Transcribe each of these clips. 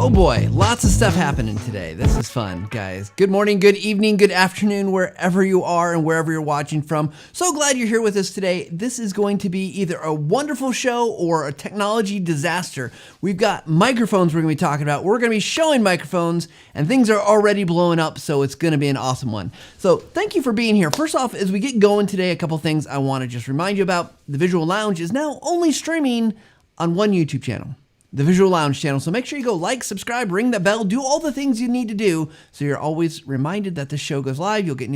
Oh boy, lots of stuff happening today. This is fun, guys. Good morning, good evening, good afternoon, wherever you are and wherever you're watching from. So glad you're here with us today. This is going to be either a wonderful show or a technology disaster. We've got microphones we're going to be talking about. We're going to be showing microphones, and things are already blowing up, so it's going to be an awesome one. So thank you for being here. First off, as we get going today, a couple things I want to just remind you about. The Visual Lounge is now only streaming on one YouTube channel, the Visual Lounge channel. So make sure you go like, subscribe, ring the bell, do all the things you need to do so you're always reminded that the show goes live. You'll get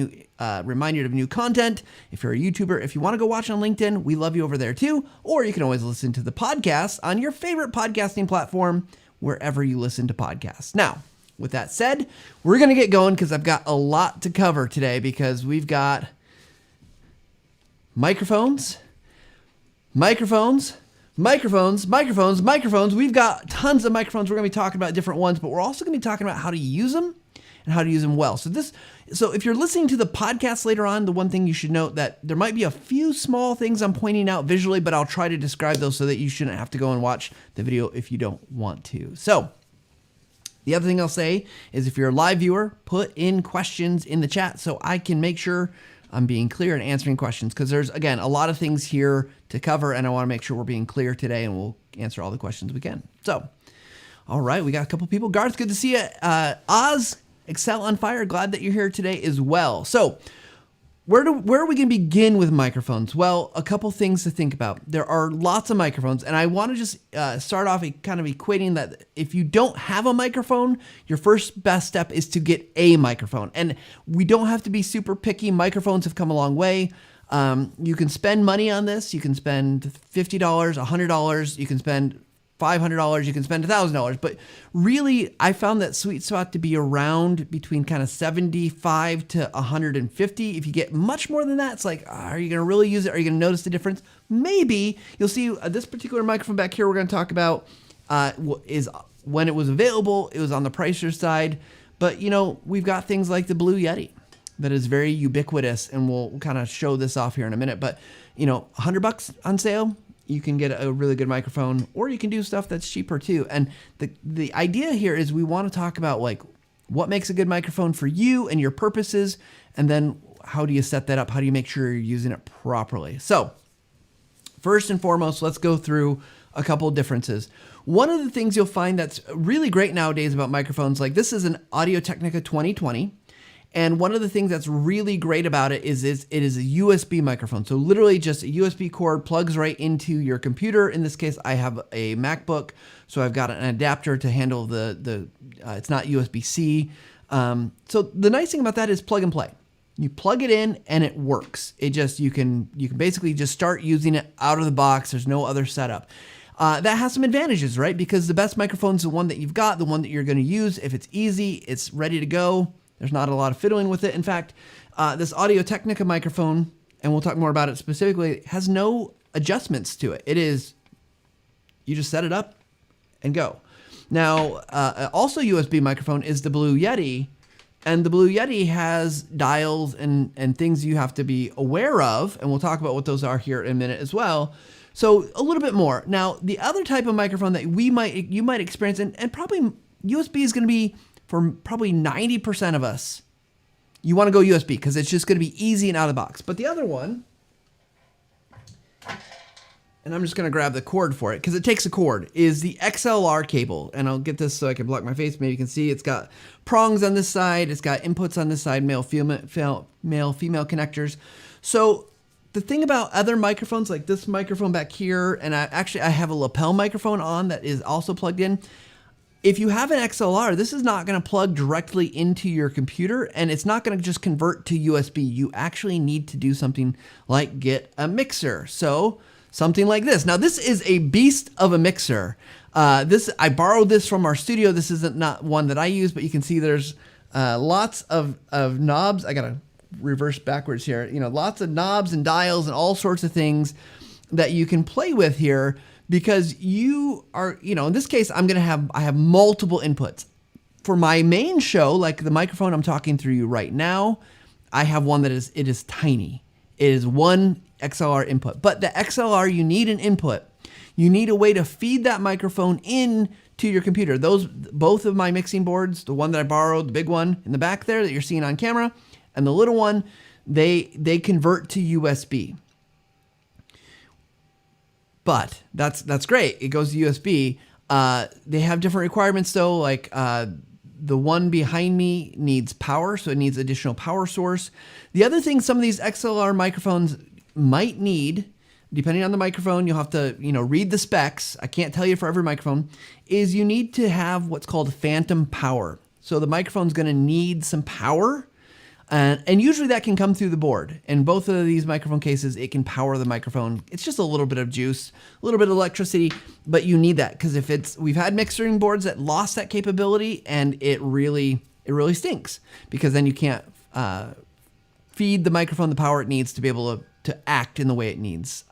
reminded of new content. If you're a YouTuber, if you want to go watch on LinkedIn, we love you over there too. Or you can always listen to the podcast on your favorite podcasting platform, wherever you listen to podcasts. Now, with that said, we're going to get going because I've got a lot to cover today because we've got microphones. We've got tons of microphones. We're going to be talking about different ones, but we're also going to be talking about how to use them and how to use them well. So if you're listening to the podcast later on, the one thing you should note that there might be a few small things I'm pointing out visually, but I'll try to describe those so that you shouldn't have to go and watch the video if you don't want to. So the other thing I'll say is if you're a live viewer, put in questions in the chat so I can make sure I'm being clear and answering questions, because there's, again, a lot of things here to cover, and I want to make sure we're being clear today, and we'll answer all the questions we can. So, all right, we got a couple people. Garth, good to see you. Oz, Excel on Fire, glad that you're here today as well. So, where are we going to begin with microphones? Well, a couple things to think about. There are lots of microphones, and I want to just start off kind of equating that if you don't have a microphone, your first best step is to get a microphone. And we don't have to be super picky. Microphones have come a long way. You can spend money on this. You can spend $50, $100. You can spend $500, you can spend $1,000, but really I found that sweet spot to be around between kind of 75 to 150. If you get much more than that, it's like, are you going to really use it? Are you going to notice the difference? Maybe. You'll see this particular microphone back here we're going to talk about is when it was available, it was on the pricier side, but you know, we've got things like the Blue Yeti that is very ubiquitous, and we'll kind of show this off here in a minute, but you know, $100 on sale, you can get a really good microphone, or you can do stuff that's cheaper too. And the idea here is we want to talk about like what makes a good microphone for you and your purposes, and then how do you set that up? How do you make sure you're using it properly? So first and foremost, let's go through a couple of differences. One of the things you'll find that's really great nowadays about microphones, like this is an Audio-Technica 2020. And one of the things that's really great about it is it is a USB microphone. So literally just a USB cord plugs right into your computer. In this case, I have a MacBook, so I've got an adapter to handle it's not USB-C. So the nice thing about that is plug and play. You plug it in and it works. You can basically just start using it out of the box. There's no other setup. That has some advantages, right? Because the best microphone is the one that you've got, the one that you're going to use. If it's easy, it's ready to go. There's not a lot of fiddling with it. In fact, this Audio-Technica microphone, and we'll talk more about it specifically, has no adjustments to it. It is, you just set it up and go. Now, also USB microphone is the Blue Yeti, and the Blue Yeti has dials and things you have to be aware of, and we'll talk about what those are here in a minute as well. So a little bit more. Now, the other type of microphone that you might experience, and probably USB is going to be, for probably 90% of us, you want to go USB because it's just going to be easy and out of the box. But the other one, and I'm just going to grab the cord for it because it takes a cord, is the XLR cable. And I'll get this so I can block my face. Maybe you can see it's got prongs on this side. It's got inputs on this side, male-female connectors. So the thing about other microphones, like this microphone back here, and I have a lapel microphone on that is also plugged in. If you have an XLR, this is not going to plug directly into your computer, and it's not going to just convert to USB. You actually need to do something like get a mixer. So something like this. Now, this is a beast of a mixer. I borrowed this from our studio. This isn't not one that I use, but you can see there's lots of knobs. I got to reverse backwards here. You know, lots of knobs and dials and all sorts of things that you can play with here. Because you are, you know, in this case, I have multiple inputs. For my main show, like the microphone I'm talking through you right now, I have one that is tiny. It is one XLR input. But the XLR, you need an input. You need a way to feed that microphone in to your computer. Both of my mixing boards, the one that I borrowed, the big one in the back there that you're seeing on camera, and the little one, they convert to USB. But that's great. It goes to USB. They have different requirements though, like the one behind me needs power, so it needs additional power source. The other thing some of these XLR microphones might need, depending on the microphone, you'll have to, read the specs. I can't tell you for every microphone, is you need to have what's called phantom power. So the microphone's going to need some power. And usually that can come through the board. In both of these microphone cases, it can power the microphone. It's just a little bit of juice, a little bit of electricity, but you need that because we've had mixing boards that lost that capability, and it really stinks because then you can't feed the microphone the power it needs to be able to act in the way it needs.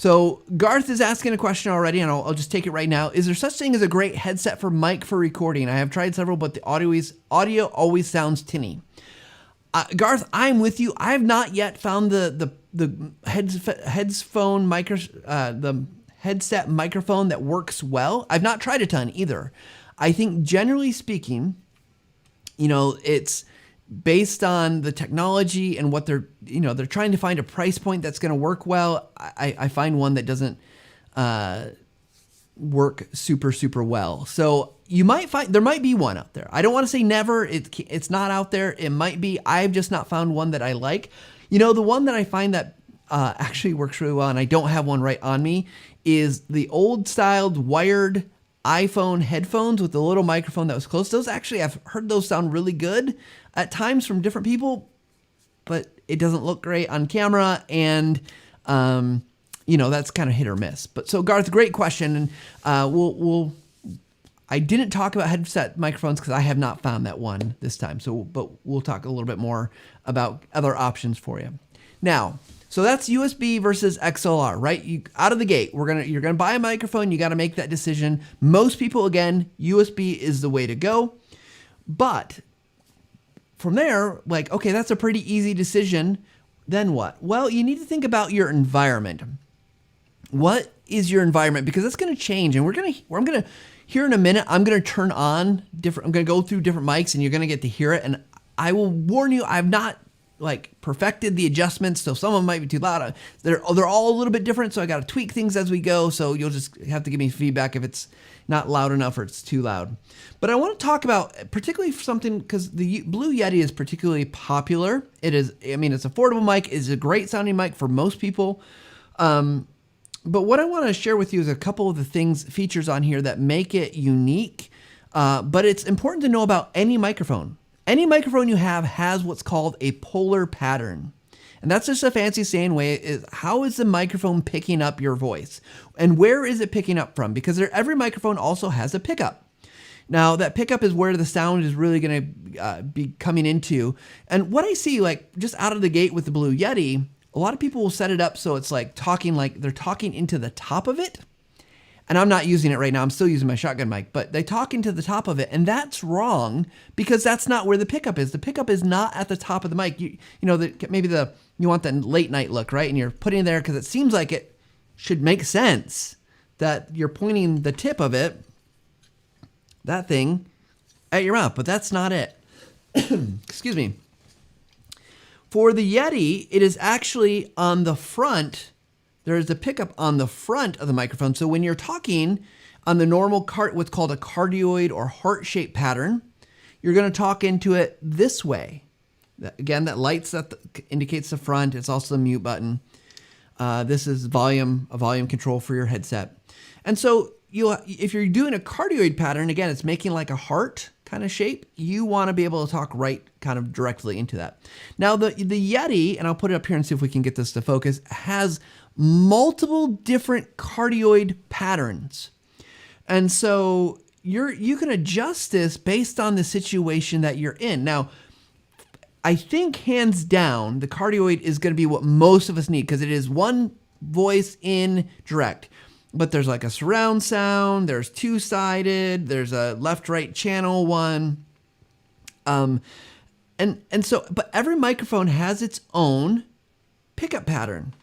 So Garth is asking a question already, and I'll just take it right now. Is there such thing as a great headset for mic for recording? I have tried several, but the audio always sounds tinny. Garth, I'm with you. I have not yet found the headset microphone that works well. I've not tried a ton either. I think generally speaking, it's based on the technology and what they're trying to find a price point that's going to work well. I find one that doesn't work super, super well. So you might find, there might be one out there. I don't want to say never. It's not out there. It might be. I've just not found one that I like. The one that I find that actually works really well, and I don't have one right on me, is the old styled wired iPhone headphones with the little microphone that was close. Those actually, I've heard those sound really good at times from different people, but it doesn't look great on camera, and that's kind of hit or miss. But so Garth, great question, and I didn't talk about headset microphones because I have not found that one this time. But we'll talk a little bit more about other options for you. Now, so that's USB versus XLR, right? Out of the gate, you're gonna buy a microphone. You got to make that decision. Most people, again, USB is the way to go. But from there, okay, that's a pretty easy decision. Then what? Well, you need to think about your environment. What is your environment? Because that's going to change, and here in a minute, I'm going to turn on different. I'm going to go through different mics, and you're going to get to hear it. And I will warn you, I've not perfected the adjustments, so some of them might be too loud. They're all a little bit different, so I got to tweak things as we go. So you'll just have to give me feedback if it's not loud enough or it's too loud. But I want to talk about particularly something, because the Blue Yeti is particularly popular. It's affordable mic. It's a great sounding mic for most people. But what I want to share with you is a couple of the features on here that make it unique. But it's important to know about any microphone. Any microphone you have has what's called a polar pattern. And that's just a fancy saying way is how is the microphone picking up your voice? And where is it picking up from? Because every microphone also has a pickup. Now that pickup is where the sound is really going to be coming into. And what I see just out of the gate with the Blue Yeti, a lot of people will set it up so it's they're talking into the top of it. And I'm not using it right now. I'm still using my shotgun mic, but they talk into the top of it, and that's wrong because that's not where the pickup is. The pickup is not at the top of the mic. You want that late night look, right? And you're putting it there because it seems like it should make sense that you're pointing the tip of it, that thing, at your mouth, but that's not it. Excuse me. For the Yeti, it is actually on the front. There is a pickup on the front of the microphone. So when you're talking on the normal what's called a cardioid or heart-shaped pattern, you're going to talk into it this way. Again, that lights that indicates the front. It's also the mute button. This is a volume control for your headset. And so if you're doing a cardioid pattern, again, it's making like a heart kind of shape. You want to be able to talk right kind of directly into that. Now the Yeti, and I'll put it up here and see if we can get this to focus, has multiple different cardioid patterns. And so you can adjust this based on the situation that you're in. Now, I think hands down, the cardioid is going to be what most of us need because it is one voice in direct. But there's like a surround sound, there's two-sided, there's a left-right channel one. But every microphone has its own pickup pattern.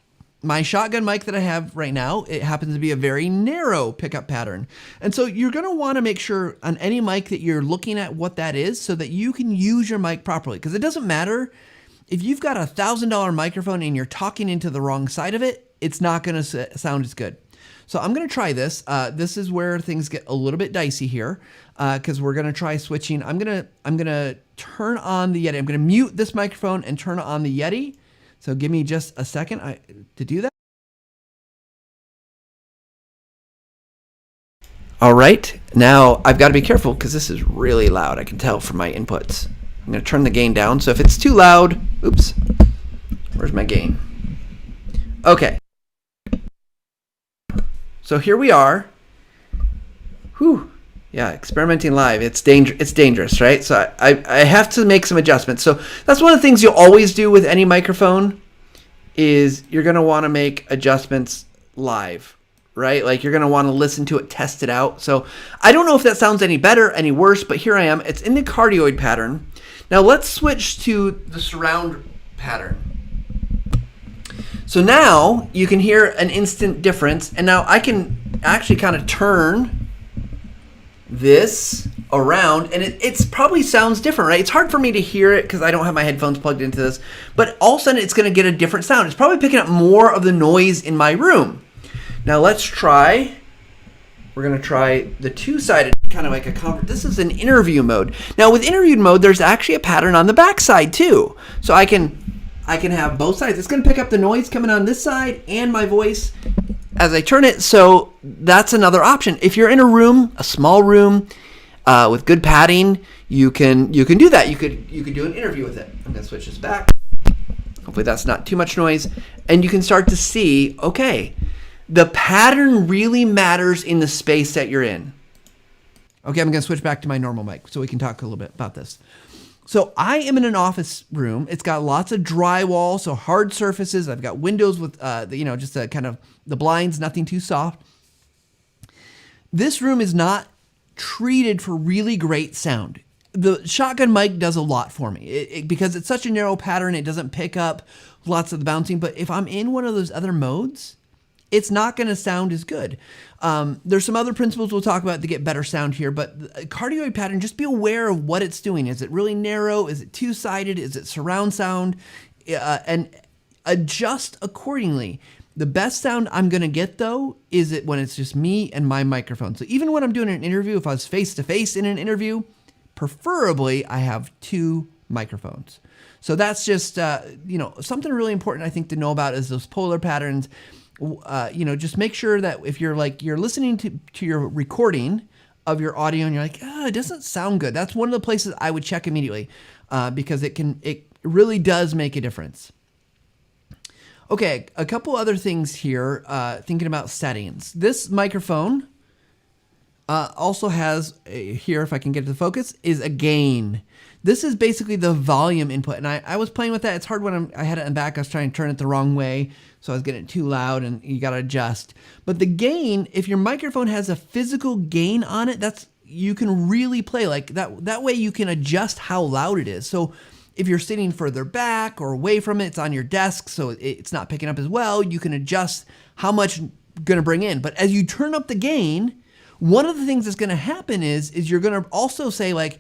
my shotgun mic that I have right now, it happens to be a very narrow pickup pattern. And so you're going to want to make sure on any mic that you're looking at what that is so that you can use your mic properly. Because it doesn't matter if you've got a $1,000 microphone and you're talking into the wrong side of it, it's not going to sound as good. So I'm going to try this. This is where things get a little bit dicey here because we're going to try switching. I'm going to turn on the Yeti. I'm going to mute this microphone and turn on the Yeti. So give me just a second to do that. All right, now I've got to be careful because this is really loud. I can tell from my inputs. I'm going to turn the gain down. So if it's too loud, oops, where's my gain? Okay. So here we are. Whew. Yeah, experimenting live. It's dangerous, right? So I have to make some adjustments. So that's one of the things you'll always do with any microphone is you're going to want to make adjustments live, right? Like you're going to want to listen to it, test it out. So I don't know if that sounds any better, any worse, but here I am. It's in the cardioid pattern. Now let's switch to the surround pattern. So now you can hear an instant difference. And now I can actually kind of turn this around and it's probably sounds different, right? It's hard for me to hear it because I don't have my headphones plugged into this, but all of a sudden it's going to get a different sound. It's probably picking up more of the noise in my room. Now let's try, we're going to try the two-sided, kind of like a convert. This is an interview mode. Now with interview mode, there's actually a pattern on the back side too. So I can have both sides. It's going to pick up the noise coming on this side and my voice as I turn it. So that's another option. If you're in a room, a small room with good padding, you can do that. You could do an interview with it. I'm going to switch this back. Hopefully that's not too much noise. And you can start to see, okay, the pattern really matters in the space that you're in. Okay, I'm going to switch back to my normal mic so we can talk a little bit about this. So I am in an office room. It's got lots of drywall, so hard surfaces. I've got windows with, just a kind of the blinds, nothing too soft. This room is not treated for really great sound. The shotgun mic does a lot for me because it's such a narrow pattern. It doesn't pick up lots of the bouncing. But if I'm in one of those other modes, it's not going to sound as good. There's some other principles we'll talk about to get better sound here, but the cardioid pattern, just be aware of what it's doing. Is it really narrow? Is it two-sided? Is it surround sound? And adjust accordingly. The best sound I'm going to get, though, is it when it's just me and my microphone. So even when I'm doing an interview, if I was face-to-face in an interview, preferably I have two microphones. So that's just, something really important I think to know about is those polar patterns. Just make sure that if you're listening to your recording of your audio and you're like, it doesn't sound good. That's one of the places I would check immediately because it really does make a difference. Okay, a couple other things here, thinking about settings. This microphone also has, here if I can get it to focus, is a gain. This is basically the volume input, and I was playing with that. It's hard when I had it in back. I was trying to turn it the wrong way, so I was getting it too loud, and you got to adjust. But the gain, if your microphone has a physical gain on it, you can really play like that. That way you can adjust how loud it is. So if you're sitting further back or away from it, it's on your desk, so it's not picking up as well. You can adjust how much you're going to bring in. But as you turn up the gain, one of the things that's going to happen is you're going to also say like,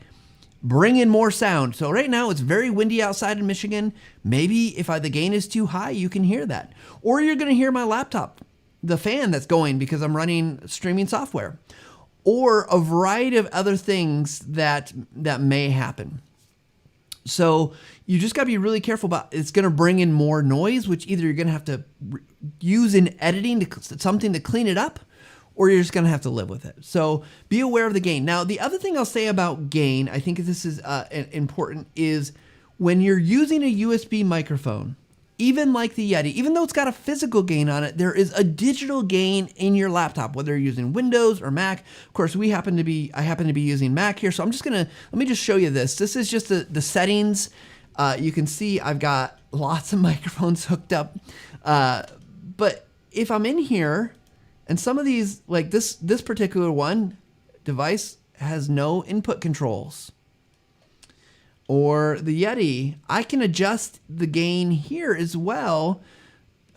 bring in more sound. So right now it's very windy outside in Michigan. Maybe if the gain is too high, you can hear that. Or you're going to hear my laptop, the fan that's going because I'm running streaming software. Or a variety of other things that may happen. So you just got to be really careful about it's going to bring in more noise, which either you're going to have to use in editing something to clean it up, or you're just going to have to live with it. So be aware of the gain. Now, the other thing I'll say about gain, I think this is important, is when you're using a USB microphone, even like the Yeti, even though it's got a physical gain on it, there is a digital gain in your laptop, whether you're using Windows or Mac. Of course, I happen to be using Mac here. So I'm just let me just show you this. This is just the settings. You can see I've got lots of microphones hooked up. But if I'm in here, and some of these, like this particular device has no input controls. Or the Yeti, I can adjust the gain here as well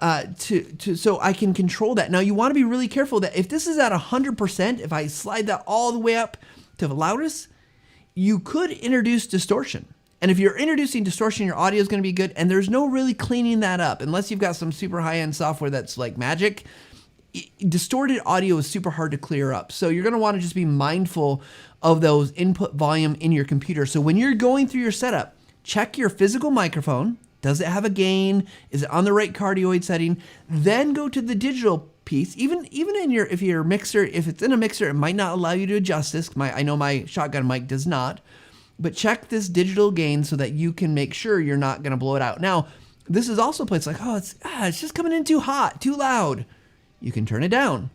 so I can control that. Now you want to be really careful that if this is at 100%, if I slide that all the way up to the loudest, you could introduce distortion. And if you're introducing distortion, your audio is going to be good. And there's no really cleaning that up unless you've got some super high-end software that's like magic. Distorted audio is super hard to clear up. So you're going to want to just be mindful of those input volume in your computer. So when you're going through your setup, check your physical microphone. Does it have a gain? Is it on the right cardioid setting? Then go to the digital piece. Even in your, if it's in a mixer, it might not allow you to adjust this. I know my shotgun mic does not, but check this digital gain so that you can make sure you're not going to blow it out. Now, this is also a place like, it's just coming in too hot, too loud. You can turn it down.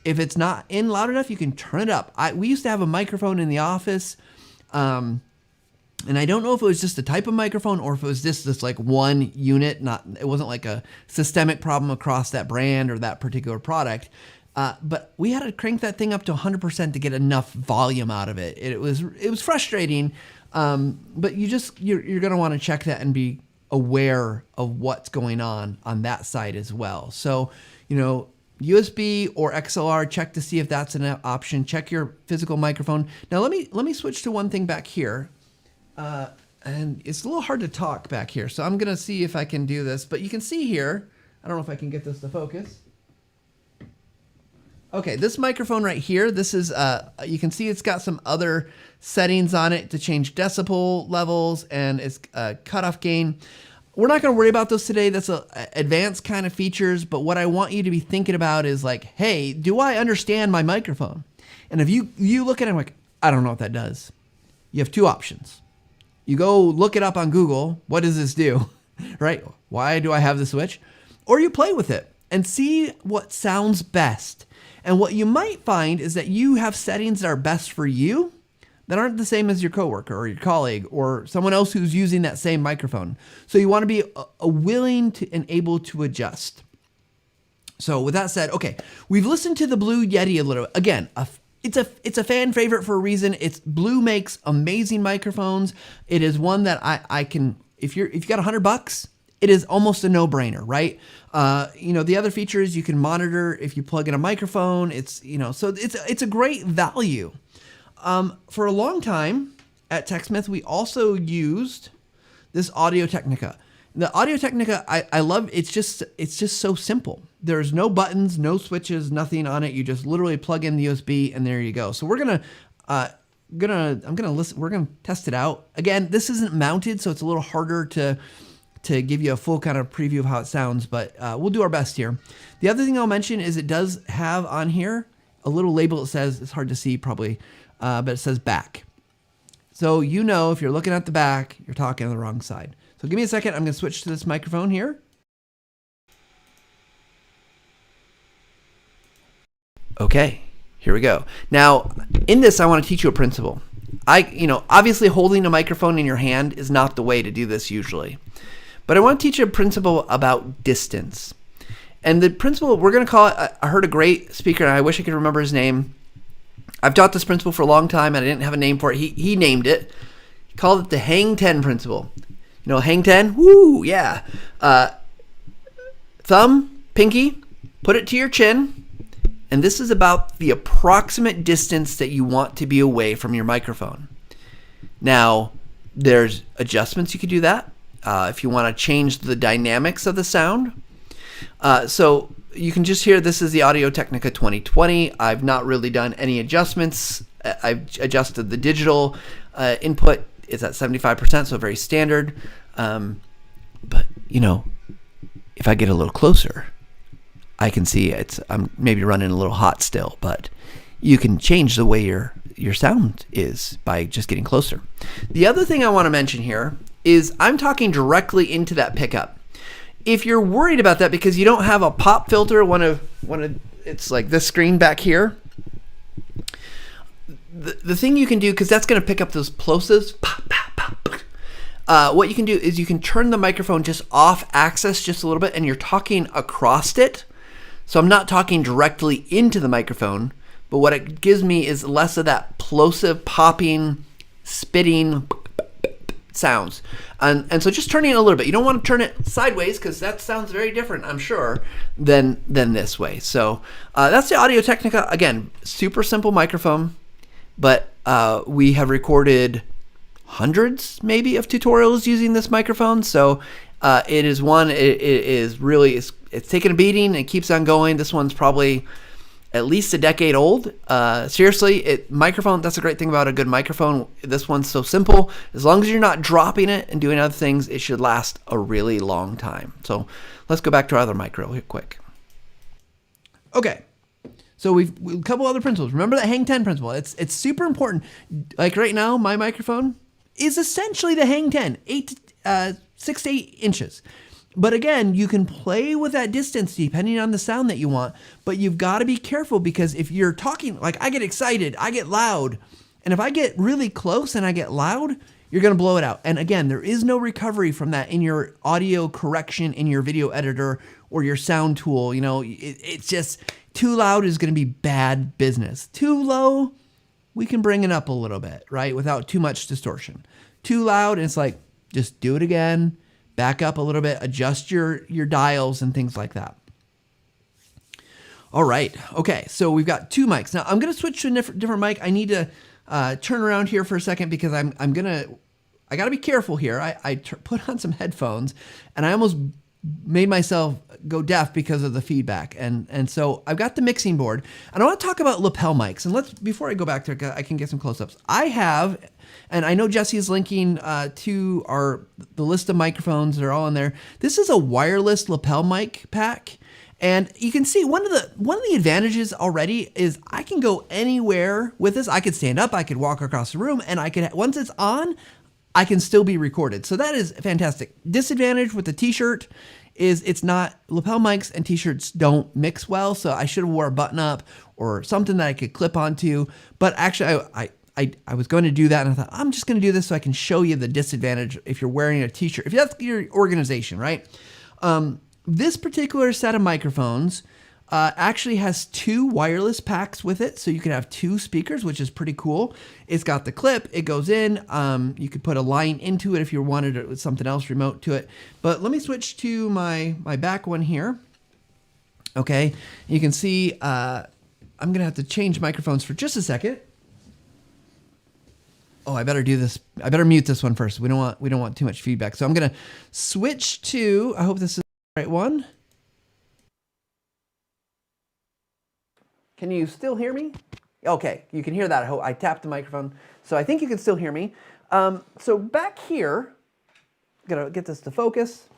If it's not in loud enough, you can turn it up. We used to have a microphone in the office, and I don't know if it was just the type of microphone or if it was just this like one unit. It wasn't like a systemic problem across that brand or that particular product. But we had to crank that thing up to 100% to get enough volume out of it. It was frustrating, but you're going to want to check that and be aware of what's going on that side as well. So, USB or XLR, check to see if that's an option. Check your physical microphone. Now let me switch to one thing back here. And it's a little hard to talk back here, so I'm gonna see if I can do this. But you can see here, I don't know if I can get this to focus. Okay, this microphone right here, this is, you can see it's got some other settings on it to change decibel levels and it's cutoff gain. We're not gonna worry about those today. That's advanced kind of features, but what I want you to be thinking about is like, hey, do I understand my microphone? And if you look at it like, I don't know what that does. You have two options. You go look it up on Google. What does this do? Right? Why do I have the switch? Or you play with it and see what sounds best. And what you might find is that you have settings that are best for you that aren't the same as your coworker or your colleague or someone else who's using that same microphone. So you want to be willing to and able to adjust. So with that said, okay, we've listened to the Blue Yeti a little. Again, it's a fan favorite for a reason. Blue makes amazing microphones. It is one that I can, if you got $100, it is almost a no-brainer, right? The other features you can monitor if you plug in a microphone. So it's a great value. For a long time at TechSmith, we also used this Audio Technica. The Audio Technica, I love. It's just so simple. There's no buttons, no switches, nothing on it. You just literally plug in the USB and there you go. So we're I'm gonna listen. We're gonna test it out. Again, this isn't mounted, so it's a little harder to give you a full kind of preview of how it sounds, but we'll do our best here. The other thing I'll mention is it does have on here a little label that says, it's hard to see probably, but it says back. So if you're looking at the back, you're talking on the wrong side. So give me a second. I'm going to switch to this microphone here. Okay, here we go. Now, in this, I want to teach you a principle. Obviously holding a microphone in your hand is not the way to do this usually. But I want to teach you a principle about distance. And the principle, we're going to call it, I heard a great speaker, and I wish I could remember his name. I've taught this principle for a long time, and I didn't have a name for it. He named it. He called it the Hang 10 principle. Hang 10? Woo, yeah. Thumb, pinky, put it to your chin. And this is about the approximate distance that you want to be away from your microphone. Now, there's adjustments you could do that. If you want to change the dynamics of the sound. So you can just hear this is the Audio Technica 2020. I've not really done any adjustments. I've adjusted the digital input. It's at 75%, so very standard. But, if I get a little closer, I can see I'm maybe running a little hot still, but you can change the way your sound is by just getting closer. The other thing I want to mention here is I'm talking directly into that pickup. If you're worried about that because you don't have a pop filter, it's like this screen back here. The thing you can do, because that's going to pick up those plosives, what you can do is you can turn the microphone just off axis just a little bit, and you're talking across it. So I'm not talking directly into the microphone, but what it gives me is less of that plosive, popping, spitting sounds. And so just turning it a little bit. You don't want to turn it sideways because that sounds very different, I'm sure, than this way. So that's the Audio Technica. Again, super simple microphone, but we have recorded hundreds maybe of tutorials using this microphone. So it is one, it is really, it's taken a beating. It keeps on going. This one's probably at least a decade old. Seriously, microphone, that's a great thing about a good microphone. This one's so simple. As long as you're not dropping it and doing other things, it should last a really long time. So let's go back to our other mic real quick. Okay. So we've a couple other principles. Remember that hang 10 principle. It's super important. Like right now, my microphone is essentially the hang 10, 6 to 8 inches. But again, you can play with that distance depending on the sound that you want, but you've got to be careful because if you're talking, like I get excited, I get loud, and if I get really close and I get loud, you're going to blow it out. And again, there is no recovery from that in your audio correction in your video editor or your sound tool. You know, it's just too loud is going to be bad business. Too low, we can bring it up a little bit, right? Without too much distortion. Too loud, and it's like, just do it again. Back up a little bit, adjust your dials and things like that. All right. Okay. So we've got two mics. Now I'm going to switch to a different mic. I need to turn around here for a second because I got to be careful here. I put on some headphones and I almost made myself go deaf because of the feedback. And so I've got the mixing board and I want to talk about lapel mics. And before I go back there, I can get some close-ups. I have, and I know Jesse is linking to the list of microphones. They're all in there. This is a wireless lapel mic pack. And you can see one of the advantages already is I can go anywhere with this. I could stand up, I could walk across the room, and once it's on, I can still be recorded. So that is fantastic. Disadvantage with the t-shirt is it's not, lapel mics and t-shirts don't mix well. So I should have wore a button up or something that I could clip onto. But actually I was going to do that and I thought, I'm just going to do this so I can show you the disadvantage if you're wearing a t-shirt, if that's your organization, right? This particular set of microphones actually has two wireless packs with it. So you can have two speakers, which is pretty cool. It's got the clip, it goes in. You could put a line into it if you wanted it with something else remote to it. But let me switch to my back one here. Okay, you can see I'm gonna have to change microphones for just a second. Oh, I better do this. I better mute this one first. We don't want too much feedback. So I'm gonna switch to, I hope this is the right one. Can you still hear me? Okay, you can hear that. I tapped the microphone, so I think you can still hear me. So back here, I'm gonna get this to focus.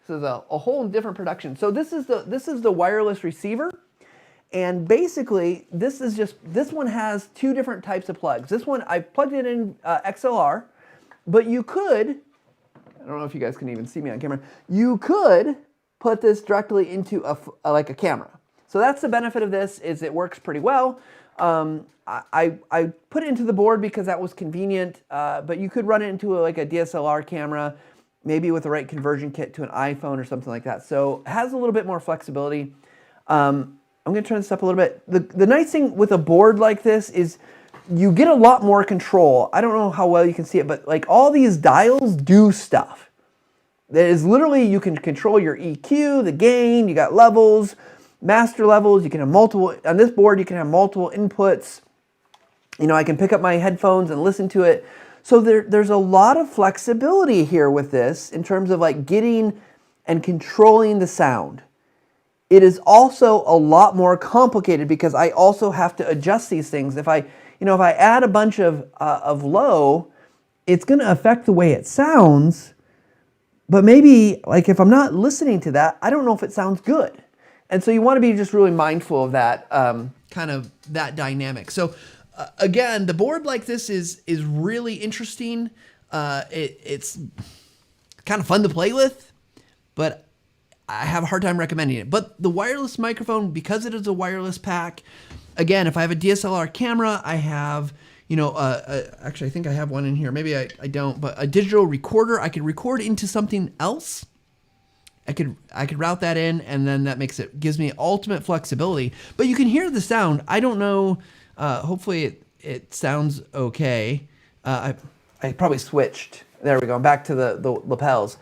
This is a whole different production. So this is the wireless receiver, and basically this one has two different types of plugs. This one I plugged it in XLR, but you could, I don't know if you guys can even see me on camera. You could put this directly into like a camera. So that's the benefit of this, is it works pretty well. I put it into the board because that was convenient, but you could run it into like a DSLR camera, maybe with the right conversion kit to an iPhone or something like that. So it has a little bit more flexibility. I'm going to turn this up a little bit. The nice thing with a board like this is you get a lot more control. I don't know how well you can see it, but like all these dials do stuff. That is literally, you can control your EQ, the gain, you got levels, master levels, you can have multiple, on this board you can have multiple inputs. You know, I can pick up my headphones and listen to it. So there's a lot of flexibility here with this in terms of like getting and controlling the sound. It is also a lot more complicated because I also have to adjust these things. If I add a bunch of low, it's going to affect the way it sounds. But maybe like if I'm not listening to that, I don't know if it sounds good. And so you want to be just really mindful of that kind of that dynamic. So again, the board like this is really interesting. It's kind of fun to play with, but I have a hard time recommending it. But the wireless microphone, because it is a wireless pack, again, if I have a DSLR camera, I have, actually I think I have one in here. Maybe I don't, but a digital recorder, I could record into something else. I could route that in, and then that gives me ultimate flexibility. But you can hear the sound. I don't know. Hopefully it sounds okay. I probably switched. There we go. Back to the lapels.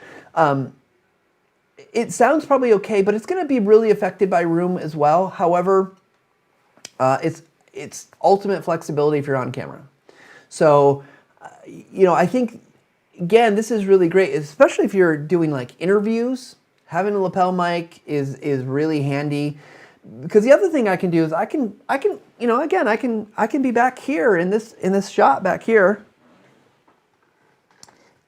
It sounds probably okay, but it's going to be really affected by room as well. However, it's ultimate flexibility if you're on camera. So, I think, again, this is really great, especially if you're doing like interviews. Having a lapel mic is really handy. Because the other thing I can do is I can be back here in this shot back here,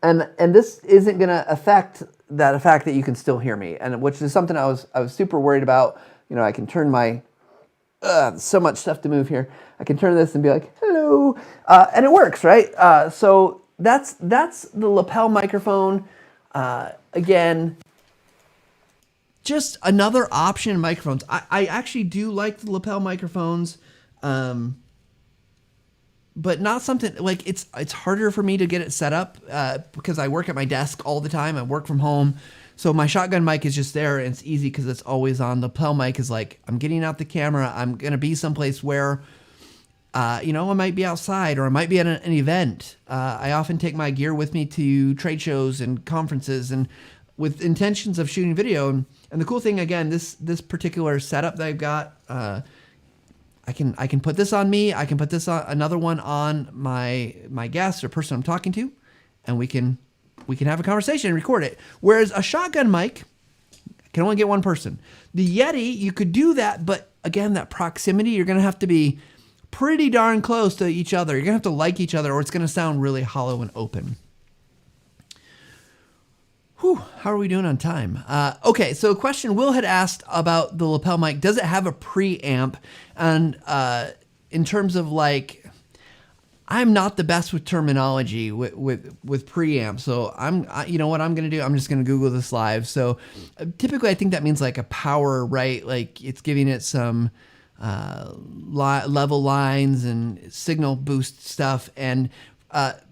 and this isn't going to affect the fact that you can still hear me, and which is something I was super worried about. I can turn my so much stuff to move here. I can turn this and be like, hello, and it works, right? So that's the lapel microphone. Again, just another option in microphones. I actually do like the lapel microphones, but not something like it's harder for me to get it set up because I work at my desk all the time. I work from home. So my shotgun mic is just there, and it's easy because it's always on. The lapel mic is like, I'm getting out the camera. I'm going to be someplace where, I might be outside or I might be at an event. I often take my gear with me to trade shows and conferences and with intentions of shooting video. And the cool thing, again, this particular setup that I've got, I can put this on me. I can put this on another one on my guest or person I'm talking to, and we can have a conversation and record it. Whereas a shotgun mic can only get one person. The Yeti, you could do that, but again, that proximity, you're going to have to be pretty darn close to each other. You're going to have to like each other, or it's going to sound really hollow and open. Whew, how are we doing on time? Okay, so a question Will had asked about the lapel mic. Does it have a preamp? And in terms of like, I'm not the best with terminology with preamp. So you know what I'm going to do? I'm just going to Google this live. So typically I think that means like a power, right? Like it's giving it some level lines and signal boost stuff. And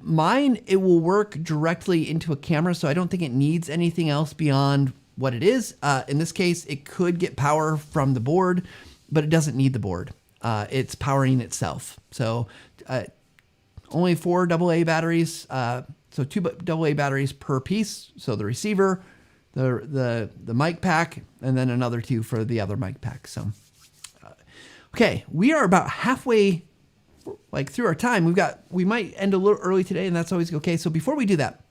mine, it will work directly into a camera. So I don't think it needs anything else beyond what it is. In this case, it could get power from the board, but it doesn't need the board. It's powering itself. So only 4 AA batteries, so 2 AA batteries per piece. So the receiver, the mic pack, and then another 2 for the other mic pack. So, okay, we are about halfway, like through our time. We might end a little early today, and that's always okay. So before we do that,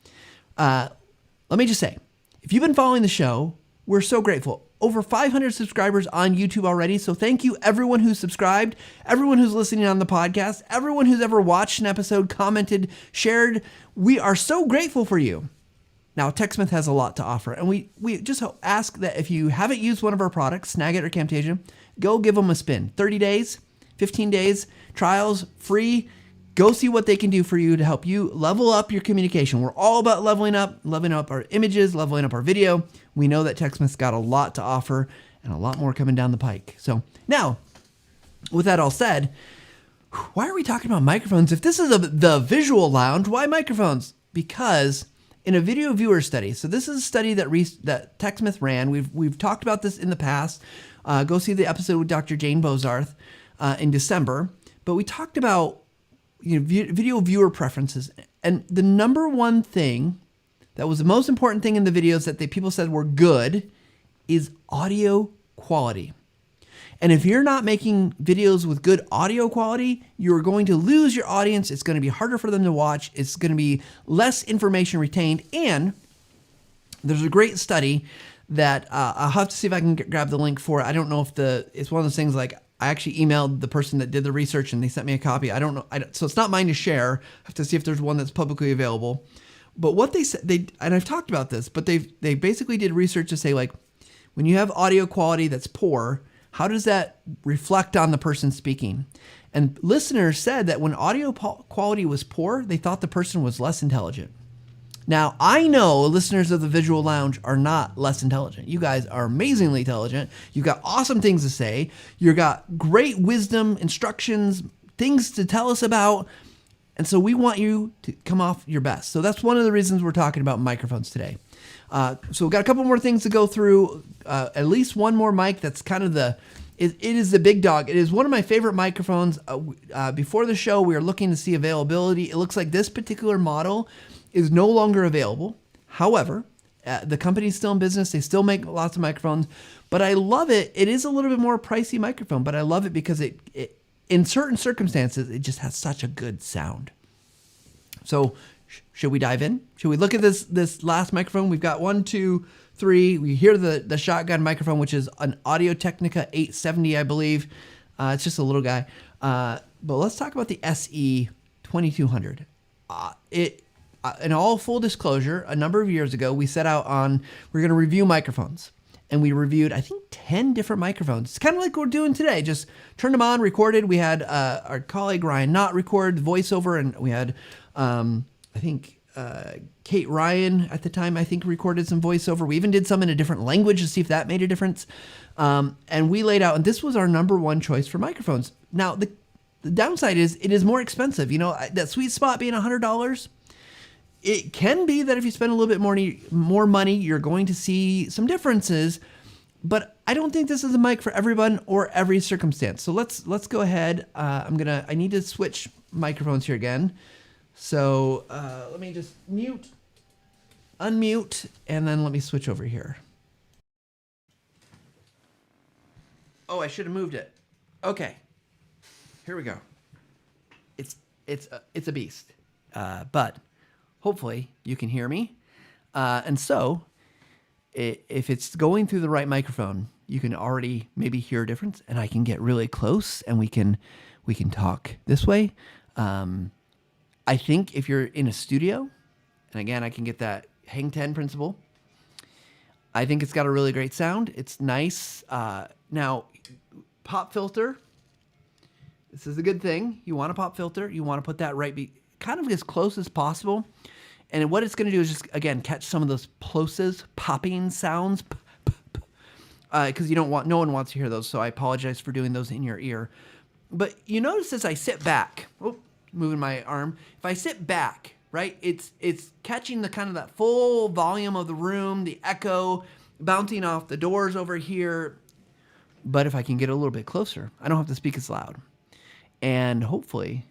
let me just say, if you've been following the show, we're so grateful. Over 500 subscribers on YouTube already. So thank you everyone who's subscribed, everyone who's listening on the podcast, everyone who's ever watched an episode, commented, shared. We are so grateful for you. Now, TechSmith has a lot to offer. And we just ask that if you haven't used one of our products, Snagit or Camtasia, go give them a spin. 30 days, 15 days, trials, free. Go see what they can do for you to help you level up your communication. We're all about leveling up our images, leveling up our video. We know that TechSmith's got a lot to offer and a lot more coming down the pike. So now, with that all said, why are we talking about microphones? If this is the visual lounge, why microphones? Because in a video viewer study, so this is a study that TechSmith ran. We've talked about this in the past. Go see the episode with Dr. Jane Bozarth in December. But we talked about video viewer preferences. And the number one thing that was the most important thing in the videos that people said were good is audio quality. And if you're not making videos with good audio quality, you're going to lose your audience. It's going to be harder for them to watch. It's going to be less information retained. And there's a great study that I'll have to see if I can grab the link for it. I don't know if it's one of those things like I actually emailed the person that did the research and they sent me a copy. I don't know. So it's not mine to share. I have to see if there's one that's publicly available. But what they said, and I've talked about this, but they basically did research to say, like, when you have audio quality that's poor, how does that reflect on the person speaking? And listeners said that when audio quality was poor, they thought the person was less intelligent. Now, I know listeners of the Visual Lounge are not less intelligent. You guys are amazingly intelligent. You've got awesome things to say. You've got great wisdom, instructions, things to tell us about. And so we want you to come off your best. So that's one of the reasons we're talking about microphones today. So we've got a couple more things to go through. At least one more mic that's kind of it is the big dog. It is one of my favorite microphones. Before the show, we were looking to see availability. It looks like this particular model is no longer available. However, the company's still in business. They still make lots of microphones, but I love it. It is a little bit more pricey microphone, but I love it because it in certain circumstances, it just has such a good sound. So should we dive in? Should we look at this last microphone? We've got 1, 2, 3. We hear the shotgun microphone, which is an Audio-Technica 870, I believe. It's just a little guy. But let's talk about the SE 2200. In all full disclosure, a number of years ago, we set out we're going to review microphones. And we reviewed, I think, 10 different microphones. It's kind of like we're doing today. Just turned them on, recorded. We had our colleague Ryan Knott record voiceover, and we had, I think, Kate Ryan at the time, I think, recorded some voiceover. We even did some in a different language to see if that made a difference. And we laid out, and this was our number one choice for microphones. Now, the downside is it is more expensive. You know, that sweet spot being $100. It can be that if you spend a little bit more money, you're going to see some differences, but I don't think this is a mic for everyone or every circumstance. So let's go ahead. I need to switch microphones here again. So let me just unmute, and then let me switch over here. Oh, I should have moved it. Okay, here we go. It's a beast, but hopefully you can hear me. And so if it's going through the right microphone, you can already maybe hear a difference, and I can get really close and we can talk this way. I think if you're in a studio, and again, I can get that hang 10 principle, I think it's got a really great sound. It's nice. Now, pop filter, this is a good thing. You want a pop filter. You want to put that kind of as close as possible. And what it's going to do is just, again, catch some of those plosives, popping sounds, because no one wants to hear those, so I apologize for doing those in your ear. But you notice as I sit back, moving my arm, if I sit back, right, it's catching the kind of that full volume of the room, the echo, bouncing off the doors over here. But if I can get a little bit closer, I don't have to speak as loud. And hopefully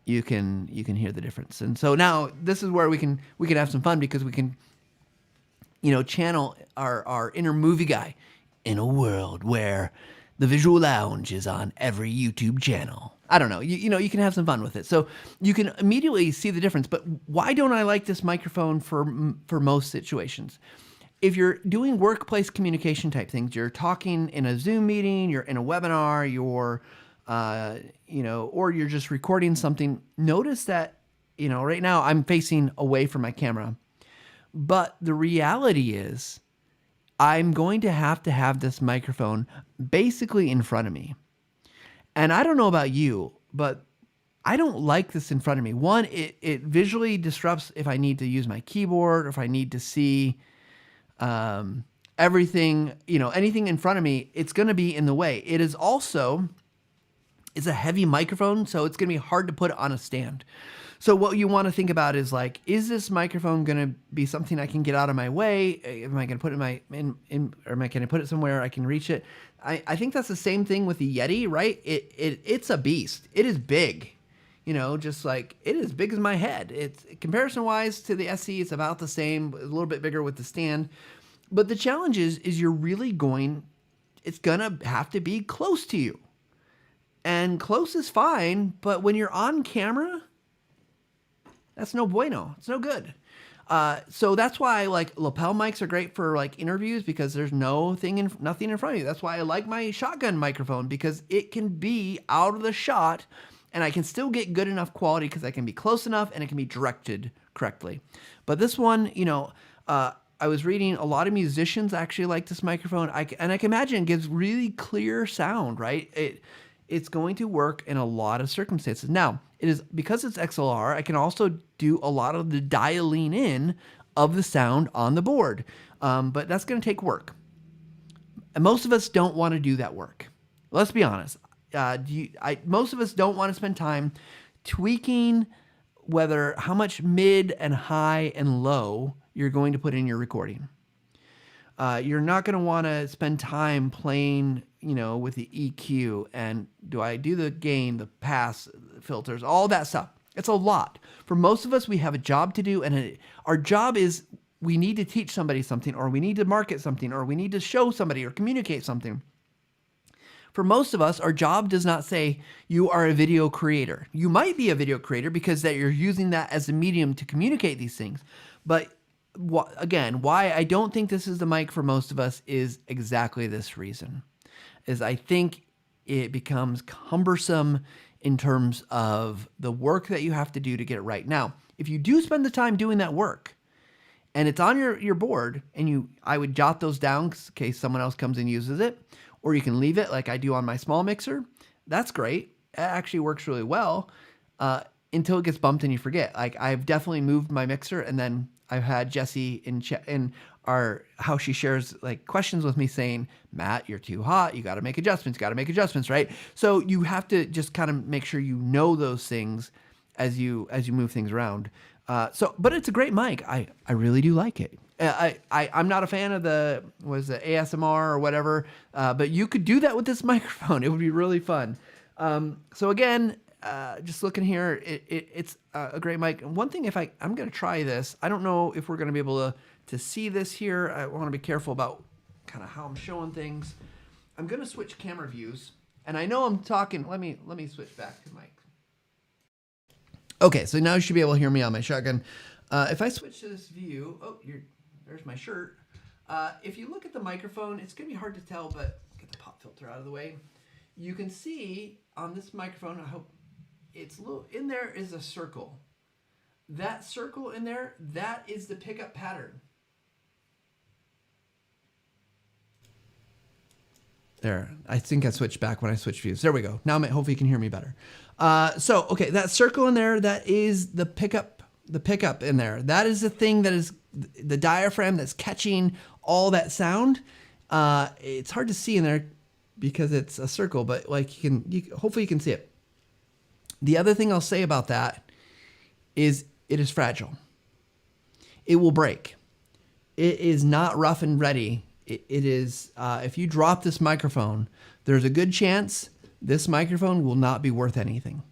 you can hear the difference. And so now this is where we can have some fun, because we can, channel our inner movie guy in a world where the Visual Lounge is on every YouTube channel. I don't know. You can have some fun with it. So you can immediately see the difference. But why don't I like this microphone for most situations? If you're doing workplace communication type things, you're talking in a Zoom meeting, you're in a webinar, or you're just recording something, notice that, right now I'm facing away from my camera. But the reality is I'm going to have this microphone basically in front of me. And I don't know about you, but I don't like this in front of me. One, it visually disrupts if I need to use my keyboard, or if I need to see everything, anything in front of me, it's going to be in the way. It is also, it's a heavy microphone, so it's going to be hard to put on a stand. So what you want to think about is like, is this microphone going to be something I can get out of my way? Am I going to put it or am I going to put it somewhere I can reach it? I think that's the same thing with the Yeti, right? It's a beast. It is big, just like it is big as my head. It's comparison wise to the SE, it's about the same, a little bit bigger with the stand. But the challenge is you're really it's going to have to be close to you. And close is fine, but when you're on camera, that's no bueno. It's no good. So that's why lapel mics are great for interviews, because there's nothing in front of you. That's why I like my shotgun microphone, because it can be out of the shot and I can still get good enough quality because I can be close enough and it can be directed correctly. But this one, I was reading a lot of musicians actually like this microphone. And I can imagine it gives really clear sound, right? It's going to work in a lot of circumstances. Now, it is because it's XLR, I can also do a lot of the dialing in of the sound on the board. But that's going to take work. And most of us don't want to do that work. Let's be honest. Most of us don't want to spend time tweaking how much mid and high and low you're going to put in your recording. You're not going to want to spend time playing, with the EQ and do I do the gain, the pass filters, all that stuff. It's a lot. For most of us, we have a job to do, and our job is we need to teach somebody something, or we need to market something, or we need to show somebody or communicate something. For most of us, our job does not say you are a video creator. You might be a video creator because that you're using that as a medium to communicate these things. But again, why I don't think this is the mic for most of us is exactly this reason. Is I think it becomes cumbersome in terms of the work that you have to do to get it right. Now, if you do spend the time doing that work and it's on your board, and I would jot those down in case someone else comes and uses it, or you can leave it like I do on my small mixer. That's great. It actually works really well until it gets bumped and you forget. Like I've definitely moved my mixer, and then I've had Jessie in how she shares like questions with me saying, Matt, you're too hot. You got to make adjustments, right? So you have to just kind of make sure you know those things as you move things around. But it's a great mic. I really do like it. I'm not a fan of the ASMR or whatever, but you could do that with this microphone. It would be really fun. So again, just looking here, it's a great mic. And one thing, I'm going to try this. I don't know if we're going to be able to see this here. I want to be careful about kind of how I'm showing things. I'm going to switch camera views, and I know I'm talking. Let me switch back to mic. Okay, so now you should be able to hear me on my shotgun. If I switch to this view, there's my shirt. If you look at the microphone, it's going to be hard to tell, but get the pop filter out of the way. You can see on this microphone, I hope it's in there is a circle. That circle in there, that is the pickup pattern. There, I think I switched back when I switched views. There we go. Now hopefully you can hear me better. Okay, that circle in there, that is the pickup in there. That is the thing that is the diaphragm that's catching all that sound. It's hard to see in there because it's a circle, but like hopefully you can see it. The other thing I'll say about that is it is fragile. It will break. It is not rough and ready. It is, if you drop this microphone, there's a good chance this microphone will not be worth anything.